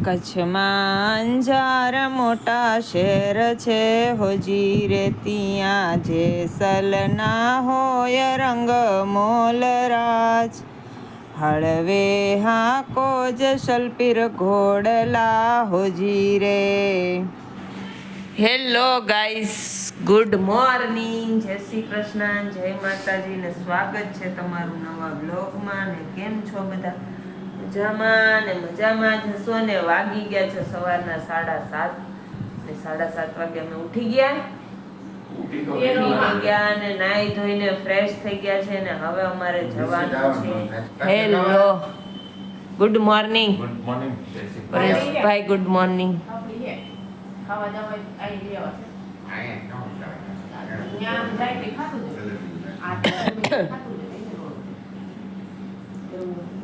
કચ્છમાં અંજાર મોટા શહેર છે હોજી રે ત્યાં જેસલના હોય રંગ મોલરાજ હળવે હાકો જસલપીર ઘોડલા હોજી રે. હેલો ગાઈસ, ગુડ મોર્નિંગ, જય શ્રી કૃષ્ણ, જય માતાજી ને સ્વાગત છે તમારું નવા બ્લોગમાં. ને કેમ છો બધા? મજામાં ને મજામાં જશો ને. વાગી ગયા છે સવારના 7:30 ને 7:30 વાગે અમે ઉઠી ગયા ને નાઈ ધોઈને ફ્રેશ થઈ ગયા છે ને હવે અમારે જવાનું છે. Hello, good morning. Good morning Pareshbhai, good morning. ખાવા જવા આવી રહ્યા છે. ત્યાં જાય તે ખાતું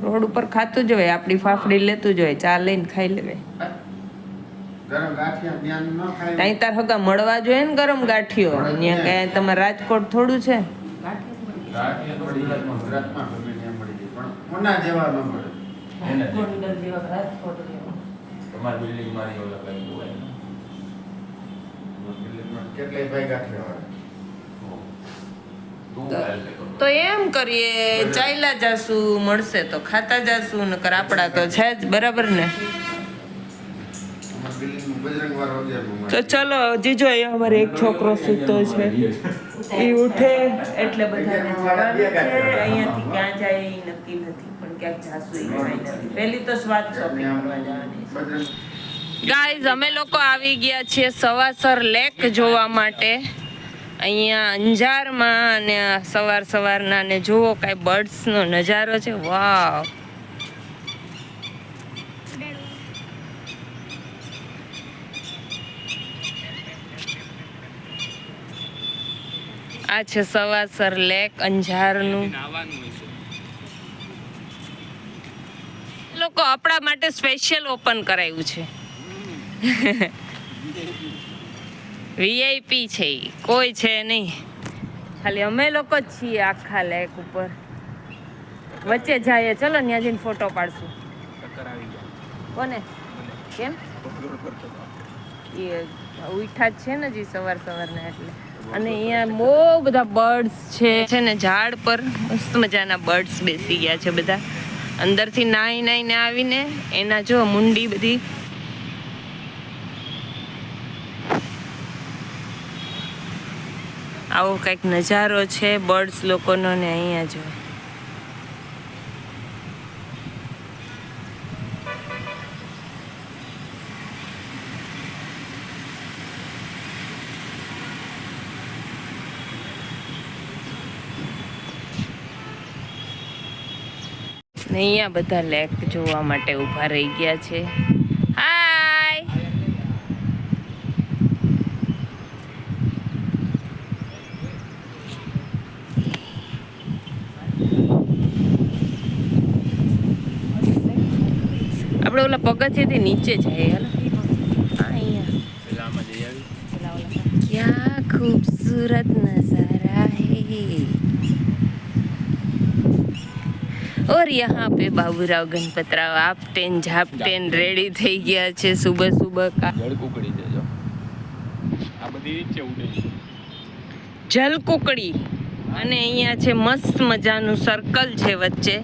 રોડ ઉપર ખાતું જ હોય, આપણી ફાફડી લેતું જ હોય, ચા લઈને ખાઈ લેવે. ત્યાં તાર હગા મળવા જોઈએ ને ગરમ ગાંઠિયો. ત્યાં કઈ તમારે રાજકોટ થોડું છે. તો એમ કરીએ, ચાલ્યા જાશું, મળશે તો ખાતા જાશું, નકર આપડા તો છે જ, બરાબર ને? તો ચલો જીજો, અહીંયા અમારે એક છોકરો સૂતો છે, એ ઉઠે એટલે બધાને જવાનું છે. અહીંયાથી ક્યાં જાય એ નક્કી નથી, પણ ક્યાંક જાશું એ કઈ નથી. પહેલી તો સ્વાદ શોપિંગ કરવા જવાની છે. ગાઈઝ, અમે લોકો આવી ગયા છીએ સવાસર લેક જોવા માટે અહીંયા અંજારમાં. અને સવારના ને જુઓ કઈ બર્ડ્સનો નજારો છે. વાવ, આ છે સવાસર લેક અંજારનું. લોકો આપણા માટે સ્પેશિયલ ઓપન કરાયું છે. વીઆઈપી છે, કોઈ છે નહીં, ખાલી અમે લોકો જ છીએ આખા લેક ઉપર. વચ્ચે જાય, ચલો ત્યાં જઈને ફોટો પાડશું. કોને કેમ એ ઉઠા જ છે ને જી સવારના એટલે. અને અહીંયા બહુ બધા બર્ડ્સ છે ને, ઝાડ પર મસ્ત મજાના બર્ડ્સ બેસી ગયા છે બધા. અંદરથી નાઈને આવીને એના જો મુંડી બધી. આવો કંઈક નજારો છે બર્ડ્સ લોકોનો. ને અહીંયા જો ને અહીંયા બધા લેક જોવા માટે ઊભા રહી ગયા છે. હાય, આપણે ઓલા પગથિયાથી નીચે જાય. હાલો, અહીંયા ક્યાં ખૂબસૂરત નજારા હે. और यहाँ पे बाबूराव गणपतराव आपटेन झापटेन रेडी થઈ ગયા છે સુબહ કા. જળકુકડી છે જો આ બધી નીચે ઉડે છે, જલકુકડી. અને અહીંયા છે મસ્ત મજાનું સર્કલ છે વચ્ચે.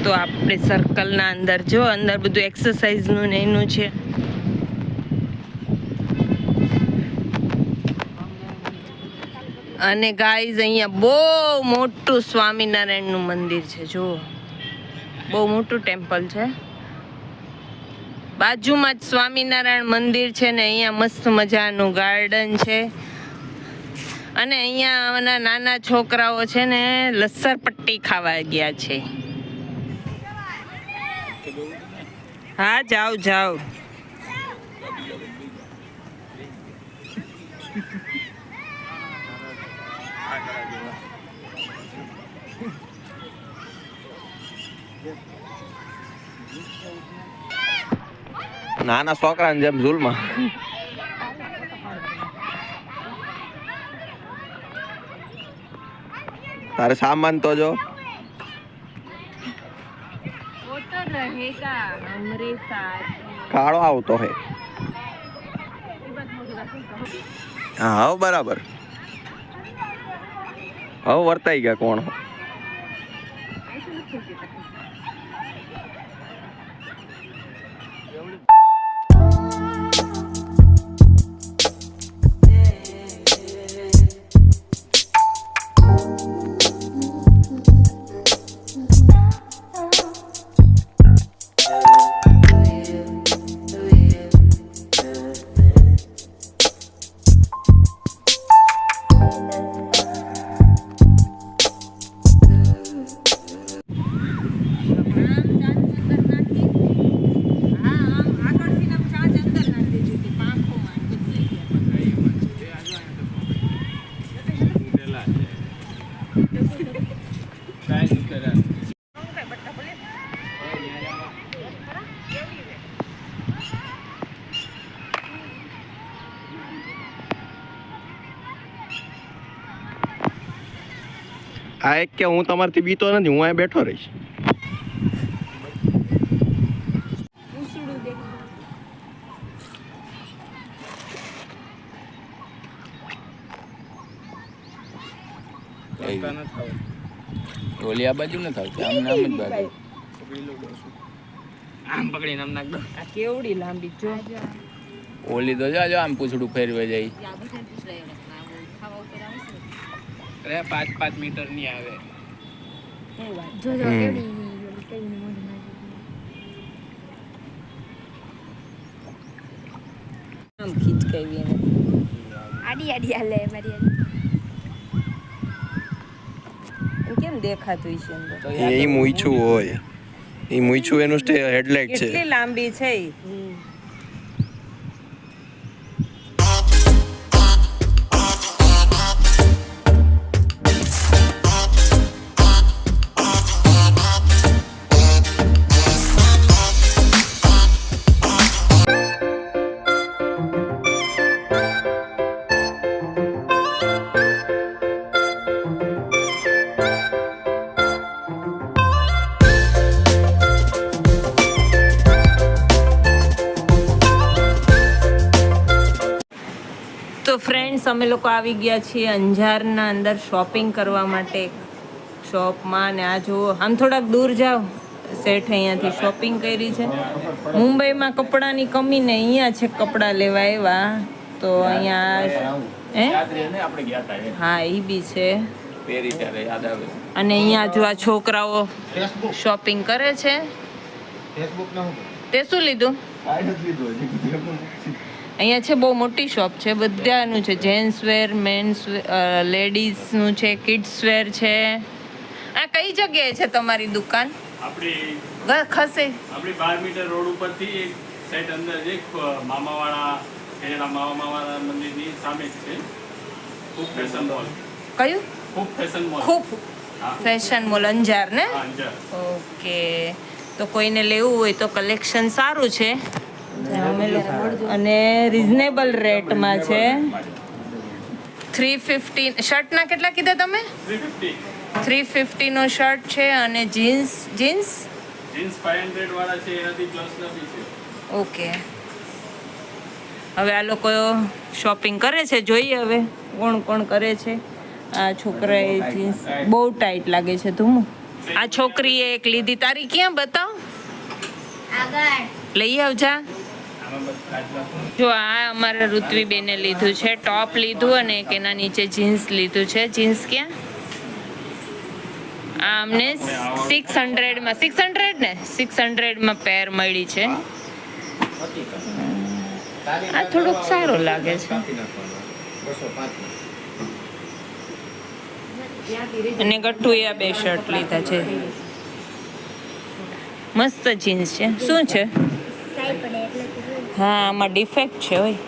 તો આપણે સર્કલના અંદર જો, અંદર બધું એક્સરસાઇઝનું ને એનું છે. અને ગાઈઝ, અહીંયા બહુ મોટું સ્વામિનારાયણનું મંદિર છે. જો બહુ મોટું ટેમ્પલ છે, બાજુમાં જ સ્વામિનારાયણ મંદિર છે. ને અહીંયા મસ્ત મજાનું ગાર્ડન છે. અને અહીંયા નાના છોકરાઓ છે ને લસરપટ્ટી ખાવા ગયા છે. હા, જાઓ. નાના છોકરાને જેમ ઝૂલમાં. તારે સામાન તો જો. ઉતર રહે रहेगा हमरे साथ કાળો આવતો હે હા હવે બરાબર હવે વર્તાઈ ગયા કોણ આ એક કે હું તમારથી બીતો નથી હું અહીં બેઠો રહીશ ઓલી આ બાજુ ન થાવ આમ નામ જ બાજુ આમ પકડીને આમ નાખ દો આ કેવડી લાંબી જો ઓલી તો જો આમ પૂછડું ફેરવે જાય અરે 5 મીટર ની આવે આમ ખીચકાવી એને આડી હાલે મારી કેમ દેખાતું છે અંદર એ મૂછું હોય એ મૂછું એનું હેડલાઇટ છે કેટલી લાંબી છે ઈ? તો ફ્રેન્ડ્સ અમે લોકો આવી ગયા છીએ અંજારના અંદર શોપિંગ કરવા માટે શોપમાં ને આ જુઓ આમ થોડાક દૂર જાઓ શેઠ અહીંયાથી શોપિંગ કરી છે મુંબઈમાં કપડાની કમી ને અહીંયા છે કપડાં લેવા એવા તો અહીંયા હે હા એ બી છે અને અહીંયા જો આ છોકરાઓ શોપિંગ કરે છે તે શું લીધું અહીંયા છે બહુ મોટી શોપ છે બધાનું છે જેન્ટ્સ વેર મેન્સ લેડીઝનું છે કિડ્સ વેર છે આ કઈ જગ્યાએ છે તમારી દુકાન આપણી ખસે આપણી 12 મીટર રોડ ઉપરથી એક સાઈડ અંદર એક મામાવાળા કેનેડા મામાવાળા મંદિરની સામે જ છે ખૂબ ફેશન મોલ કયું ખૂબ ફેશન મોલ ખૂબ ફેશન મોલ અંજાર ને હા, અંજાર. ઓકે તો કોઈને લેવું હોય તો કલેક્શન સારું છે અને રિઝનેબલ રેટમાં છે 350 શર્ટના કેટલા કીધા તમે 350 350 નો શર્ટ છે અને જીન્સ જીન્સ 500 વાળા છે એનાથી પ્લસના બી છે ઓકે હવે આ લોકો શોપિંગ કરે છે જોઈએ હવે કોણ કોણ કરે છે આ છોકરાએ જીન્સ બહુ ટાઈટ લાગે છે તું આ છોકરીએ એક લીધી તારી ક્યાં બતાવ આગળ લઈ આવજા જો આ અમારા ઋત્વીબેને લીધું છે ટોપ લીધું અને એક એના નીચે જીન્સ લીધું છે જીન્સ ક્યાં આ અમને 600 ને 600 માં પેર મળી છે આ થોડુંક સારું લાગે છે અને ગઠ્ઠુએ આ બે શર્ટ લીધા છે મસ્ત જીન્સ છે શું છે હા આમાં ડિફેક્ટ છે હોય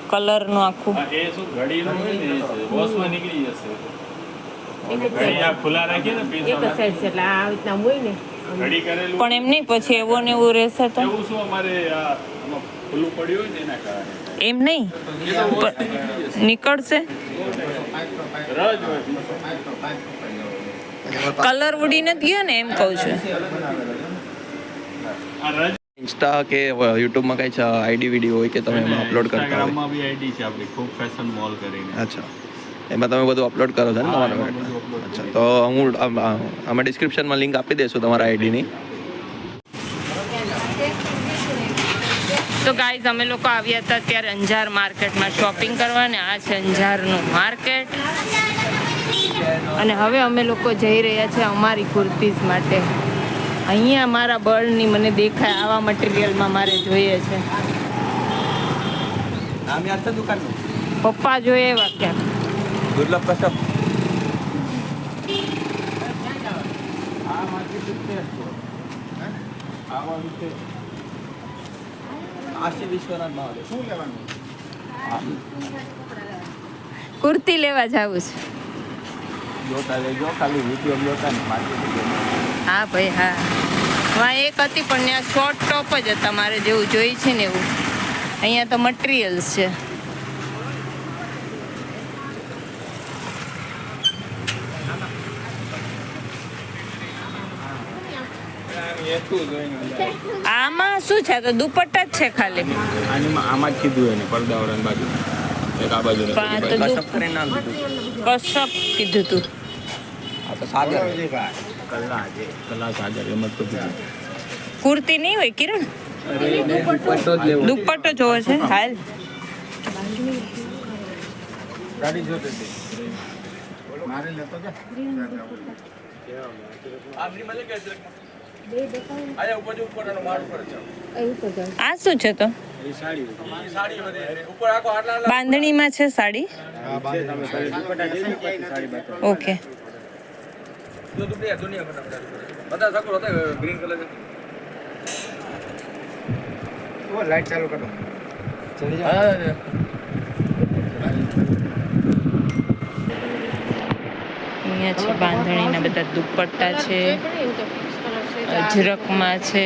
કલરનું આખું એ શું ઘડીનું હોય ને વોશમાં નીકળી જશે ઘડી આ ખુલ્લા રાખીએ ને પીસ ઘડી કરેલું પણ એમ નહીં પછી એવો ને એવું રહેશે તો એવું શું અમારે આ આમાં ખુલ્લું પડ્યું હોય ને એના કારણે એમ નહીં નીકળશે રજ હોય કલર ઉડી નથી ગયો ને એમ કહું છું આ રજ ઇન્સ્ટા કે યુટ્યુબમાં કઈ આઈડી વિડીયો હોય કે તમે એમાં અપલોડ કરતા હોય? ઇન્સ્ટાગ્રામમાં બી આઈડી છે આપણી ખૂબ ફેશન મોલ કરીને. અચ્છા, એમાં તમે બધું અપલોડ કરો છો ને હા, તમારા એમાં બધું upload અચ્છા, કરીએ. તો હું આમાં ડિસ્ક્રિપ્શનમાં લિંક આપી દઈશું તમારા આઈડીની. તો ગાઈઝ અમે લોકો આવ્યા હતા ત્યારે અંજાર માર્કેટમાં શોપિંગ કરવા ને આ છે અંજારનું માર્કેટ. અને હવે અમે લોકો જઈ રહ્યા છે અમારી કુર્તીઝ માટે. અહીંયા મારા બળની મને દેખાય આવા મટીરિયલમાં મારે જોઈએ છે. નામ યાદ છે દુકાનનું? પપ્પા જોઈએ એવા ક્યાંક. દુર્લભ કશ્યપ. આશી વિશ્વનાથ મહાદેવ. શું લેવાનું? કુર્તી લેવા જાવું છે. જોતા લેજો, ખાલી વિડીયો જોતા ને હા ભાઈ હા. હા એક હતી પણ ત્યાં શોર્ટ ટોપ જ હતા મારે જેવું જોઈ છે ને એવું. અહીંયા તો મટીરિયલ્સ છે. આમાં શું છે? તો દુપટ્ટા જ છે ખાલી. આમાં જ કીધું એને પડદાવાળાની બાજુ એક આ બાજુ પણ આ તો કશ્યપ કરીને નામ દીધું. કશ્યપ કીધું તું. આ તો સાગર. કલા સાગર એમ જ કીધું. કુર્તી નહીં હોય કિરણ? દુપટ્ટો જોવો છે હાલ. ગાડી જોતે છે. મારે લેતો જા. આપની મલે કે આયા ઉપર માર ઉપર છે. આ શું છે તો? એ સાડી વધે ઉપર આખો આટલા બાંધણીમાં છે સાડી. હા, બાંધણી સાડી બાતો. ઓકે. જો દુનિયા બતા સકો હોતા ગ્રીન કલર છે. वो लाइट चालू करो. चलिए. અહીંયા છે બાંધણીના બધા દુપટ્ટા છે. અજરકમાં છે.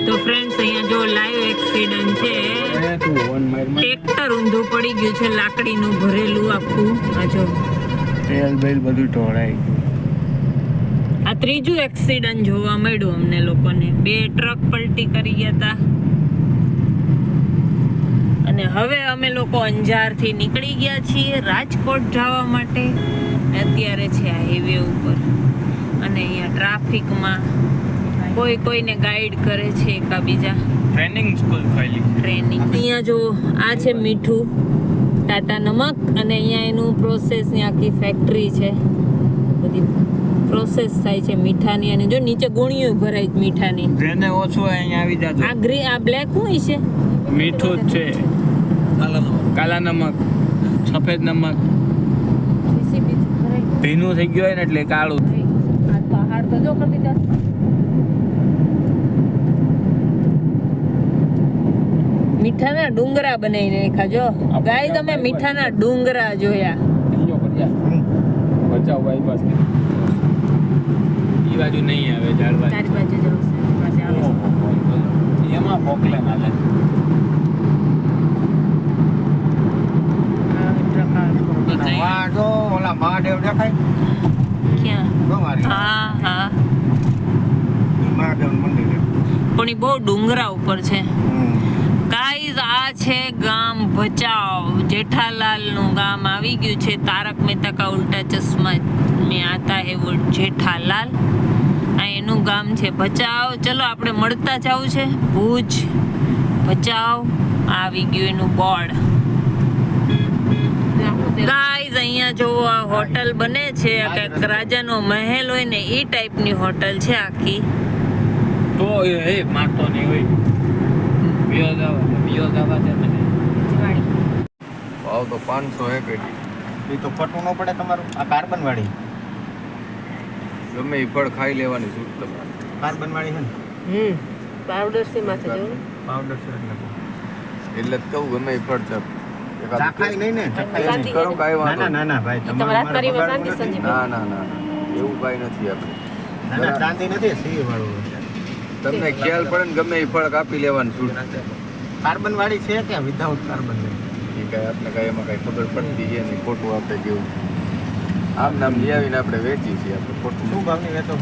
તો ફ્રેન્ડ્સ અહીંયા જો લાઈવ એક્સિડન્ટ છે. ટ્રેક્ટર ઊંધું પડી ગયું છે લાકડીનું ભરેલું આખું. આ જો તેલ બેલ બધું ઢોળાઈ. આ ત્રીજું એક્સિડન્ટ જોવા મળ્યું અમને લોકોને. 2 ટ્રક પલટી કરી ગયા હતા. અને હવે અમે લોકો અંજારથી નીકળી ગયા છીએ રાજકોટ જવા માટે. અત્યારે છે આ હાઈવે ઉપર અને અહીંયા ટ્રાફિકમાં કોઈ કોઈને ગાઈડ કરે છે એકાબીજા. Training school filing. ટ્રેનિંગ. અહીંયા જો આ છે મીઠું ટાટા નમક અને અહીંયા એનું પ્રોસેસની આખી ફેક્ટરી છે. બધી પ્રોસેસ થાય છે મીઠાની. અને જો નીચે ગુણીઓ ભરાય મીઠાની. જેને ઓછું હોય અહીંયા આવી જાજો. આ ગ્રી આ બ્લેક શું છે? મીઠું જ છે. કાલા નમક, સફેદ નમક. ભીનું થઈ ગયું હોય ને એટલે કાળું. આ પહાડ તો જો કરી દીધા. મીઠાના ડુંગરા બનાવીને રાખ્યા. જો ગાઈસ અમે મીઠાના ડુંગરા જોયા. બચાવ ભાઈ પાસે ઈ બાજુ નહીં આવે ઝાડવા. ચારી બાજુ જવું છે. પાસે આવે છે. એમાં પોકલે નાલે. આ ટ્રક આવે. વાડો ઓલા મહાદેવ દેખાય. ક્યાં? તમારી હા હા. મહાદેવ મંદિર. પણ એ બહુ ડુંગરા ઉપર છે. ગાઈઝ આ છે ગામ ભચાઉ. જેઠાલાલનું ગામ આવી ગયું છે. તારક મહેતા કા ઉલ્ટા ચશ્મા મેં આતા હે वो જેઠાલાલ. આ એનું ગામ છે ભચાઉ. ચલો આપણે મળતા જવું છે ભુજ ભચાઉ. આવી ગયું એનું બોર્ડ. ગાઈઝ અહીંયા જો આ હોટલ બને છે. કંઈક રાજાનો મહેલ હોય ને એ ટાઈપની હોટલ છે આખી. તો એ મારતો નહીં હોય. વિયો ગાવા છે મને. ભાવ તો 500 હે પેટી. એ તો ફટવું ન પડે તમારું. આ કાર્બન વાળી ગમે એ ફળ ખાઈ લેવાની છૂટ તમારે. કાર્બન વાળી છે ને પાવડર સી માથે જો. પાવડર છે એટલે જ કહું ગમે એ ફળ છે. ચાખાય નહીં ને શાંતિ કરો કાંઈ ના વાંધો ના ના ભાઈ તમારા હાથ તારીમાં શાંતિ બગાડવું નથી. સંજીવ. ના ના ના ના. એવું કાંઈ નથી આપણે. ના ના ચાંદી નથી સી વાળું તમને ખ્યાલ પડે ને ગમે એ ફળ કાપી લેવાની છૂટ. કાર્બન વાળી છે કે વિધાઉટ કાર્બન એ કાંઈ આપણે કાંઈ એમાં કાંઈ ખબર પડતી છે નહીં, ખોટું આપણે જેવું આમ નામ લઈ આવીને આપણે વેચી છીએ. આપણે ખોટું શું ભાવની વેચો?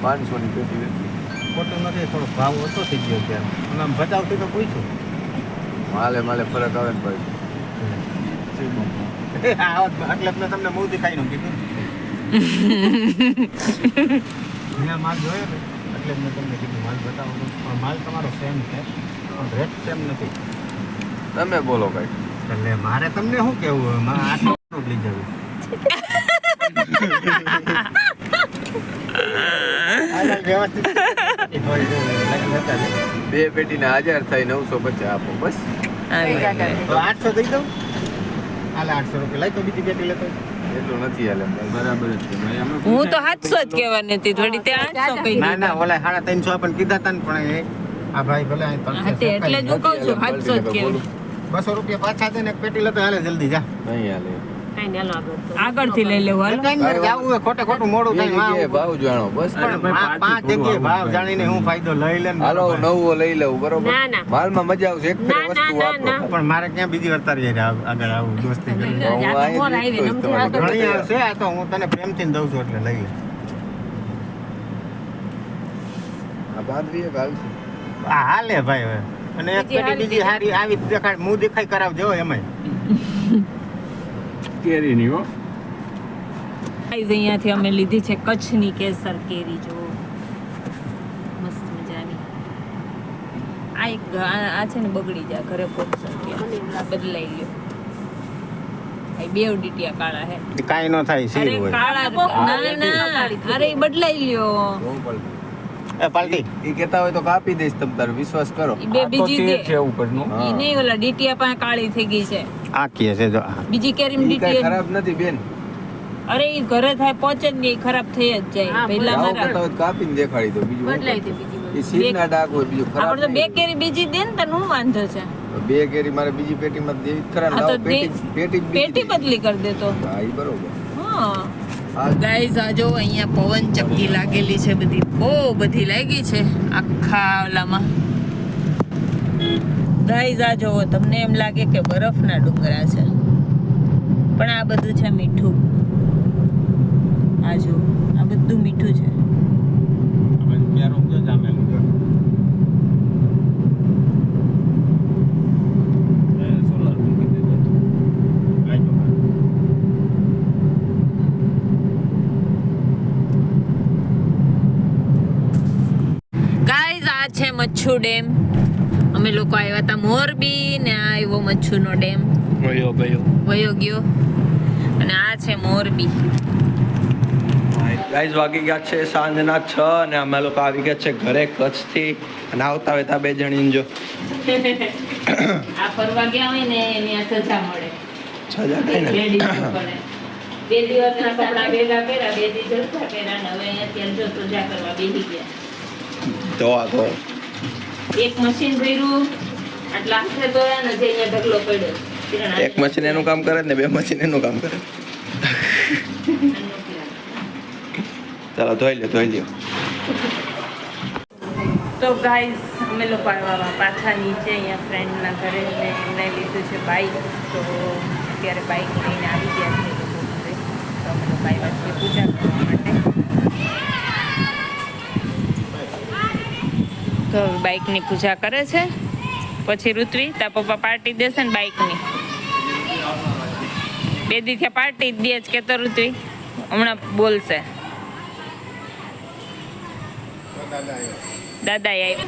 500ની પેટી વેચી. ખોટું નથી, થોડો ભાવ ઓછો થઈ ગયો ત્યારે. અને આમ બચાવથી તો પૂછ્યું માલે ફરક આવે ને ભાઈ. એટલે મેં તમને મોં દેખાઈ કીધું માલ જોયો ને એટલે મેં તમને કીધું માલ બતાવો તો. પણ માલ તમારો સેમ છે, પણ રેટ સેમ નથી. તમે બોલો કઈ. એટલે મારે તમને શું કેવું, મારે આટલું લઈ જવું. બે પેટીના 1000 થાય 950 આપો બસ. તો 800 દઈ દઉં. હાલે 800 રૂપિયા લઈ તો બીજી પેટી લેતો. એટલું નથી હાલે, બરાબર જ છે. હું તો 700 જ કહેવાની હતી, થોડી તે 800 કહી ના ના, ઓલા 350 પણ કીધા હતા ને, પણ આ ભાઈ ભલે એટલે જ હું કહું છું 700 જ કહેવાની. 200 રૂપિયા પાછા દે ને એક પેટી લેતો હાલે જલ્દી જા. નહીં હાલે, આગળથી લઈ લેવું હાલો. ખોટે ખોટું મોડું થાય. ભાવ જાણો બસ. 5 જગ્યાએ ભાવ જાણીને હું ફાયદો લઈ લે. હાલો નવો લઈ લેવું બરોબર. માલમાં મજા આવશે. એક ફેર વસ્તુ વાપરો. પણ મારે ક્યાં બીજી વાર તારી આગળ આવું દોસ્તી કરી. ઘણી આવશે, આ તો હું તને પ્રેમથી દઉં છું એટલે લઈ લે. આ બાદરી એક આવશે. હા હાલે ભાઈ હવે. અને એક પેટી બીજી સારી આવી દેખાડ, મું દેખાઈ કરાવજો એમાંય. કેરી ની હો. અહીંયાથી અમે લીધી છે કચ્છની કેસર કેરી, જો મસ્ત મજાની. આ છે ને બગડી જાય, ઘરે પહોંચશે બદલાઈ ગયો. બે ડીટિયા કાળા હે, કાઈ ન થાય. અરે કાળા ના, અરે બદલાઈ લ્યો. એ પાલટી ઈ કહેતા હોય તો કાપી દઈશ, તમ તારો વિશ્વાસ કરો. ઈ બે બીજી દે છે ઉપરનું. ઈ નહીં, ઓલા ડીટિયા પાસે કાળી થઈ ગઈ છે. આ કે છે જો બીજી કેરીમ ડીટિયા ખરાબ નથી બેન. અરે ઈ ઘરે થાય પહોંચે જ નહીં, ખરાબ થઈ જ જાય. પહેલા મારા કાપીને દેખાડી દો. બીજું બદલાઈ દે બીજી ઈ સીના ડાઘ હોય, બીજું ખરાબ. આપણે તો બે કેરી બીજી દે ને, તને હું વાંધો છે? બે કેરી મારે બીજી પેટીમાં દેવી ખરા. હા તો લાવ પેટી પેટી બદલી કરી દે તો. હા ઈ બરોબર. હા ગાઈઝ, આ જો અહીંયા પવન ચક્કી લાગેલી છે, બધી બહુ બધી લાગી છે આખા ઓલામાં. ગાઈઝ આ જોવો, તમને એમ લાગે કે બરફના ડુંગરા છે, પણ આ બધું છે મીઠું. આ જો, આ બધું મીઠું છે. છે મચ્છુ ડેમ. અમે લોકો આવ્યા હતા મોરબી ને આ આવ્યો મચ્છુનો ડેમ, વયો ગયો. અને આ છે મોરબી. ગાઈઝ વાગી ગયા છે સાંજના 6 અને અમે લોકો આવી ગયા છે ઘરે કચ્છથી. અને આવતા હોય બે જણી જો આ ફરવા ગયા હોય ને એની આ સજા મળે. સજા કઈ ને 2 દિવસના કપડા ભેગા કર્યા, 2 દિવસ જલસા કર્યા, ને હવે અહીંયા જો સજા કરવા બેસી ગયા. તો આ તો એક મશીન ભર્યું, આટલા હાથે ધોયા ને જે અહીંયા ઢગલો પડ્યો. એક મશીન એનું કામ કરે ને 2 મશીન એનું કામ કરે. ચાલો ધોઈ લ્યો. તો ગાઈઝ અમે લોકો આવ્યા પાછા નીચે અહીંયા ફ્રેન્ડના ઘરે, ને એમને લીધું છે બાઇક. તો અત્યારે બાઇક લઈને આવી ગયા છે લોકો ઘરે. તો અમે લોકો આવ્યા છીએ પૂજા કરવા માટે. તો બાઇકની પૂજા કરે છે, પછી ઋત્વી તાર પપ્પા પાર્ટી દેશે ને બાઇકની. 2 દી થયા પાર્ટી જ દે જ કે તો ઋત્વી હમણાં બોલશે. દાદા આવ્યા.